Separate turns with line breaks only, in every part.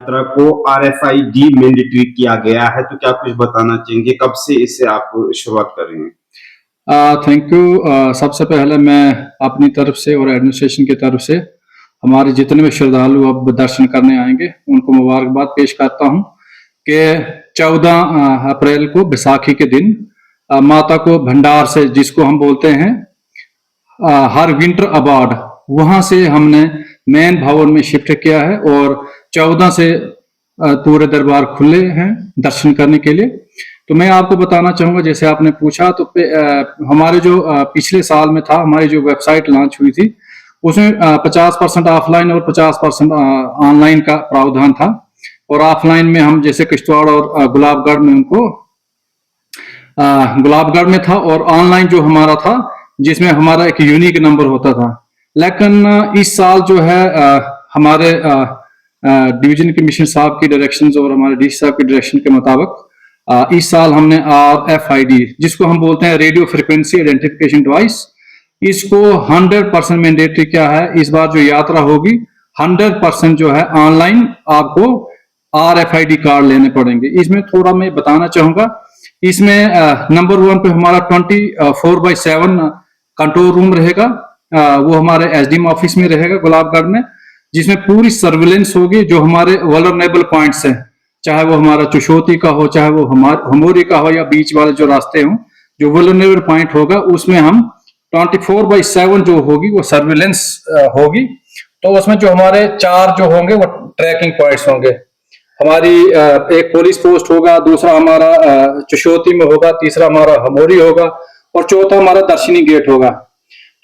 यात्रा को RFID mandatory किया गया है, तो क्या कुछ बताना चाहेंगे, कब से इसे आप शुरुआत कर रहे हैं?
Thank you. सबसे पहले मैं अपनी तरफ से और एडमिनिस्ट्रेशन की तरफ से हमारे जितने भी श्रद्धालु अब दर्शन करने आएंगे उनको मुबारकबाद पेश करता हूं कि 14 अप्रैल को बैसाखी के दिन माता को भंडार से, जिसको हम बोलते हैं हर विंटर अबार्ड, वहां से हमने मेन भवन में शिफ्ट किया है और 14 से पूरे दरबार खुले हैं दर्शन करने के लिए। तो मैं आपको बताना चाहूंगा, जैसे आपने पूछा, तो हमारे जो पिछले साल में था, हमारी जो वेबसाइट लॉन्च हुई थी उसमें 50% ऑफलाइन और 50% ऑनलाइन का प्रावधान था। और ऑफलाइन में हम जैसे किश्तवाड़ और गुलाबगढ़ में उनको गुलाबगढ़ में था, और ऑनलाइन जो हमारा था जिसमें हमारा एक यूनिक नंबर होता था। लेकिन इस साल जो है हमारे डिवीजन कमिश्नर साहब की डायरेक्शंस और हमारे डीसी साहब की डायरेक्शन के मुताबिक इस साल हमने RFID, जिसको हम बोलते हैं रेडियो फ्रिक्वेंसी आइडेंटिफिकेशन डिवाइस, इसको 100% मैंडेटरी क्या है। इस बार जो यात्रा होगी 100% जो है ऑनलाइन आपको RFID कार्ड लेने पड़ेंगे। इसमें थोड़ा मैं बताना चाहूंगा, इसमें नंबर 1 पे हमारा 24/7 कंट्रोल रूम रहेगा। वो हमारे SDM ऑफिस में रहेगा गुलाबगढ़ में, जिसमें पूरी सर्विलेंस होगी। जो हमारे वल्नरेबल पॉइंट्स हैं, चाहे वो हमारा चुशोती का हो, चाहे वो हमोरी का हो, या बीच वाले जो रास्ते हों, जो वल्नरेबल पॉइंट होगा उसमें हम 24/7 जो होगी वो सर्विलेंस होगी। तो उसमें जो हमारे 4 जो होंगे वो ट्रैकिंग पॉइंट्स होंगे। हमारी एक पुलिस पोस्ट होगा, दूसरा हमारा चुशोती में होगा, तीसरा हमारा हमोरी होगा, और चौथा हमारा दर्शनी गेट होगा।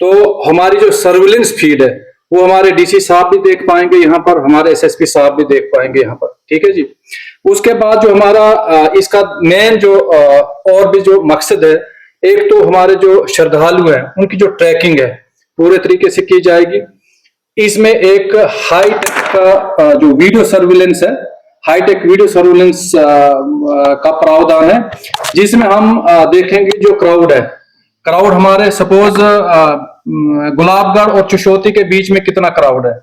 तो हमारी जो सर्विलेंस फीड है वो हमारे DC साहब भी देख पाएंगे यहाँ पर, हमारे SSP साहब भी देख पाएंगे यहाँ पर, ठीक है जी। उसके बाद जो हमारा इसका मेन जो और भी जो मकसद है, एक तो हमारे जो श्रद्धालु हैं उनकी जो ट्रैकिंग है पूरे तरीके से की जाएगी। इसमें एक हाईटेक का जो वीडियो सर्विलेंस है, हाईटेक वीडियो सर्विलेंस का प्रावधान है, जिसमें हम देखेंगे जो क्राउड हमारे सपोज गुलाबगढ़ और चुशोती के बीच में कितना क्राउड है,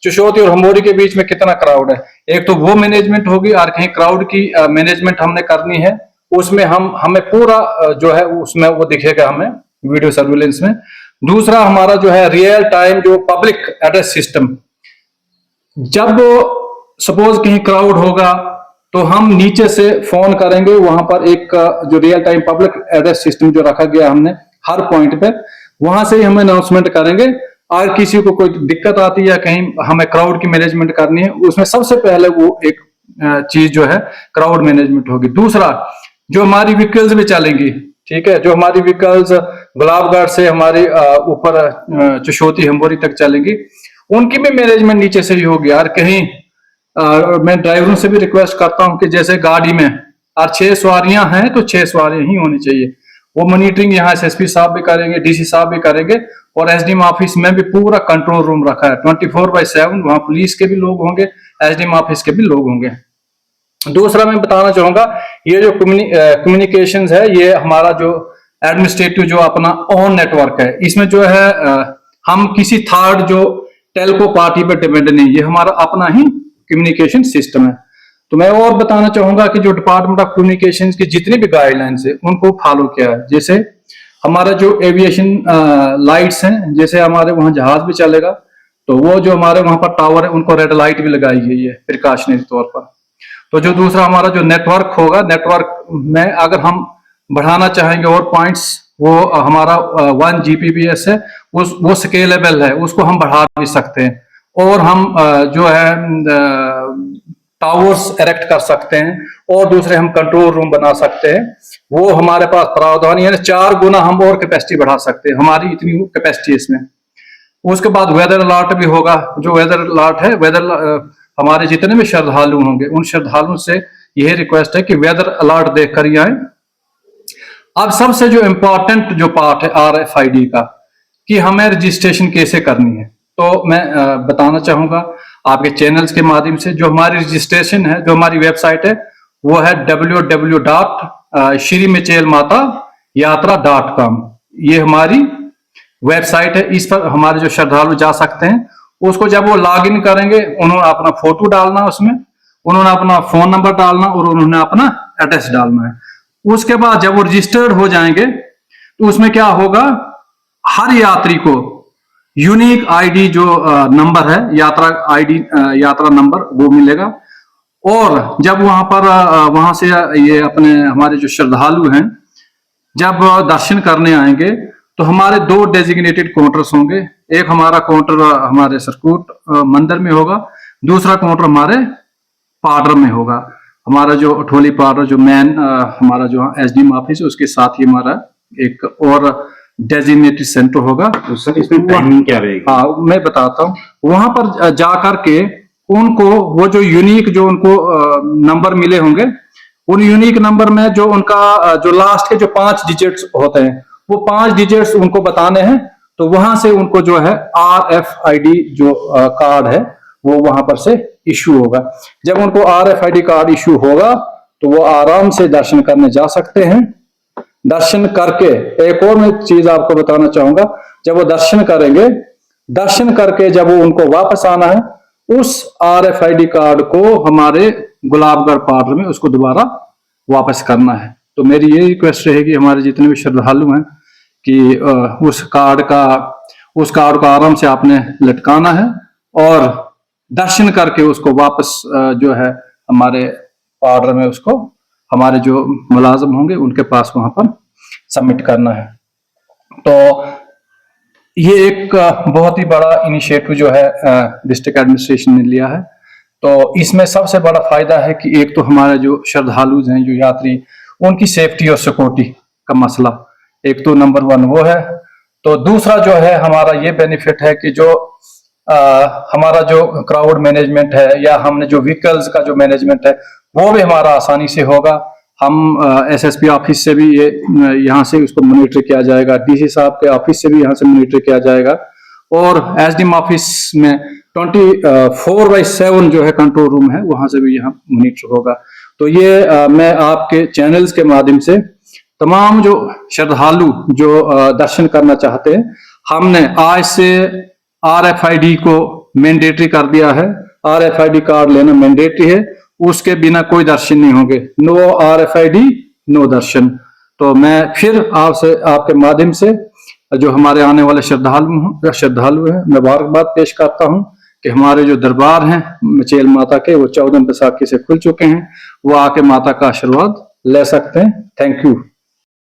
चुशोती और हमोरी के बीच में कितना क्राउड है। एक तो वो मैनेजमेंट होगी, और कहीं क्राउड की मैनेजमेंट हमने करनी है, उसमें हमें पूरा जो है उसमें वो दिखेगा हमें वीडियो सर्विलेंस में। दूसरा हमारा जो है रियल टाइम जो पब्लिक एड्रेस सिस्टम, जब सपोज कहीं क्राउड होगा तो हम नीचे से फोन करेंगे, वहां पर एक जो real time public address system जो रखा गया हमने हर पॉइंट पे, वहां से ही हम अनाउंसमेंट करेंगे। और किसी को कोई दिक्कत आती है या कहीं हमें क्राउड की मैनेजमेंट करनी है, उसमें सबसे पहले वो एक चीज जो है क्राउड मैनेजमेंट होगी। दूसरा, जो हमारी व्हीकल्स भी चलेंगी, ठीक है, जो हमारी व्हीकल्स गुलाबगढ़ से हमारी ऊपर चुशोती हमोरी तक चलेंगी, उनकी भी मैनेजमेंट नीचे से ही होगी। और कहीं मैं ड्राइवरों से भी रिक्वेस्ट करता हूं कि जैसे गाड़ी में और 6 सवारियां हैं तो 6 सवारियां ही होनी चाहिए। वो मॉनिटरिंग यहाँ SSP साहब भी करेंगे, DC साहब भी करेंगे, और SDM ऑफिस में भी पूरा कंट्रोल रूम रखा है 24/7। वहां पुलिस के भी लोग होंगे, SDM ऑफिस के भी लोग होंगे। दूसरा मैं बताना चाहूंगा, ये जो कम्युनिकेशंस है, ये हमारा जो एडमिनिस्ट्रेटिव जो अपना ओन नेटवर्क है, इसमें जो है हम किसी थर्ड जो टेलको पार्टी पर डिपेंड नहीं, ये हमारा अपना ही कम्युनिकेशन सिस्टम है। तो मैं और बताना चाहूंगा कि जो डिपार्टमेंट ऑफ कम्युनिकेशन की जितनी भी गाइडलाइंस है उनको फॉलो किया है। जैसे हमारा जो एविएशन लाइट्स हैं, जैसे हमारे वहां जहाज भी चलेगा तो वो जो हमारे वहां पर टावर है उनको रेड लाइट भी लगाई गई है प्रिकॉशनरी तौर पर। तो जो दूसरा हमारा जो नेटवर्क होगा, नेटवर्क में अगर हम बढ़ाना चाहेंगे और पॉइंट्स, वो हमारा 1 Gbps है, वो स्केलेबल है, उसको हम बढ़ा भी सकते हैं। और हम जो है टावर्स एरेक्ट कर सकते हैं, और दूसरे हम कंट्रोल रूम बना सकते हैं। वो हमारे पास प्रावधान है, 4 गुना हम और कैपेसिटी बढ़ा सकते हैं, हमारी इतनी कैपेसिटी इसमें। उसके बाद वेदर अलर्ट भी होगा। जो वेदर अलर्ट है, हमारे जितने भी श्रद्धालु होंगे उन श्रद्धालुओं से यह रिक्वेस्ट है कि वेदर अलर्ट देखकर ही आए। अब सबसे जो इम्पोर्टेंट जो पार्ट है RFID का, कि हमें रजिस्ट्रेशन कैसे करनी है, तो मैं बताना चाहूंगा आपके चैनल्स के माध्यम से। जो हमारी रजिस्ट्रेशन है, जो हमारी वेबसाइट है, वो है www.shrimechaelmata.yatra.com। ये हमारी वेबसाइट है, इस पर हमारे जो श्रद्धालु जा सकते हैं। उसको जब वो लॉग इन करेंगे, उन्होंने अपना फोटो डालना उसमें, उन्होंने अपना फोन नंबर डालना और उन्होंने अपना एड्रेस डालना है। उसके बाद जब वो रजिस्टर्ड हो जाएंगे तो उसमें क्या होगा, हर यात्री को यूनिक आईडी जो नंबर है, यात्रा आईडी, यात्रा नंबर, वो मिलेगा। और जब वहां से ये अपने हमारे जो श्रद्धालु हैं जब दर्शन करने आएंगे तो हमारे 2 डेजिग्नेटेड काउंटर्स होंगे। एक हमारा काउंटर हमारे सरकूट मंदिर में होगा, दूसरा काउंटर हमारे पाडर में होगा। हमारा जो अठोली पाडर जो मेन हमारा जो एसडीएम ऑफिस है उसके साथ ही हमारा एक और डेजिग्नेटेड सेंटर होगा।
तो सर इसमें टाइमिंग क्या रहेगी?
हाँ, मैं बताता हूँ। वहां पर जाकर के उनको वो जो यूनिक जो उनको नंबर मिले होंगे, उन यूनिक नंबर में जो उनका जो लास्ट के जो 5 डिजिट्स होते हैं वो 5 डिजिट्स उनको बताने हैं। तो वहां से उनको जो है RFID जो कार्ड है वो वहां पर से इश्यू होगा। जब उनको RFID कार्ड इश्यू होगा तो वो आराम से दर्शन करने जा सकते हैं। दर्शन करके एक और मैं चीज आपको बताना चाहूंगा, जब वो दर्शन करेंगे, दर्शन करके जब वो उनको वापस आना है, उस RFID कार्ड को हमारे गुलाबगढ़ पाडर में उसको दोबारा वापस करना है। तो मेरी ये रिक्वेस्ट रहेगी हमारे जितने भी श्रद्धालु हैं कि उस कार्ड को आराम से आपने लटकाना है और दर्शन करके उसको वापस जो है हमारे पाडर में उसको हमारे जो मुलाजिम होंगे उनके पास वहां पर सबमिट करना है। तो ये एक बहुत ही बड़ा इनिशिएटिव जो है डिस्ट्रिक्ट एडमिनिस्ट्रेशन ने लिया है। तो इसमें सबसे बड़ा फायदा है कि एक तो हमारे जो श्रद्धालु हैं, जो यात्री, उनकी सेफ्टी और सिक्योरिटी का मसला एक तो नंबर 1 वो है। तो दूसरा जो है हमारा ये बेनिफिट है कि जो हमारा जो क्राउड मैनेजमेंट है या हमने जो व्हीकल्स का जो मैनेजमेंट है वो भी हमारा आसानी से होगा। हम SSP ऑफिस से भी ये यहाँ से उसको मॉनिटर किया जाएगा, DC साहब के ऑफिस से भी यहाँ से मॉनिटर किया जाएगा और SDM ऑफिस में 24/7 जो है कंट्रोल रूम है, वहां से भी यहाँ मॉनिटर होगा। तो ये मैं आपके चैनल्स के माध्यम से तमाम जो श्रद्धालु जो दर्शन करना चाहते हैं, हमने आज से RFID को मैंडेटरी कर दिया है। RFID कार्ड लेना मैंडेटरी है, उसके बिना कोई दर्शन नहीं होंगे। नो RFID नो दर्शन। तो मैं फिर आपसे आपके माध्यम से जो हमारे आने वाले श्रद्धालु हैं मुबारकबाद पेश करता हूं कि हमारे जो दरबार हैं मचेल माता के वो 14 बैसाखी से खुल चुके हैं, वो आके माता का आशीर्वाद ले सकते हैं। Thank you.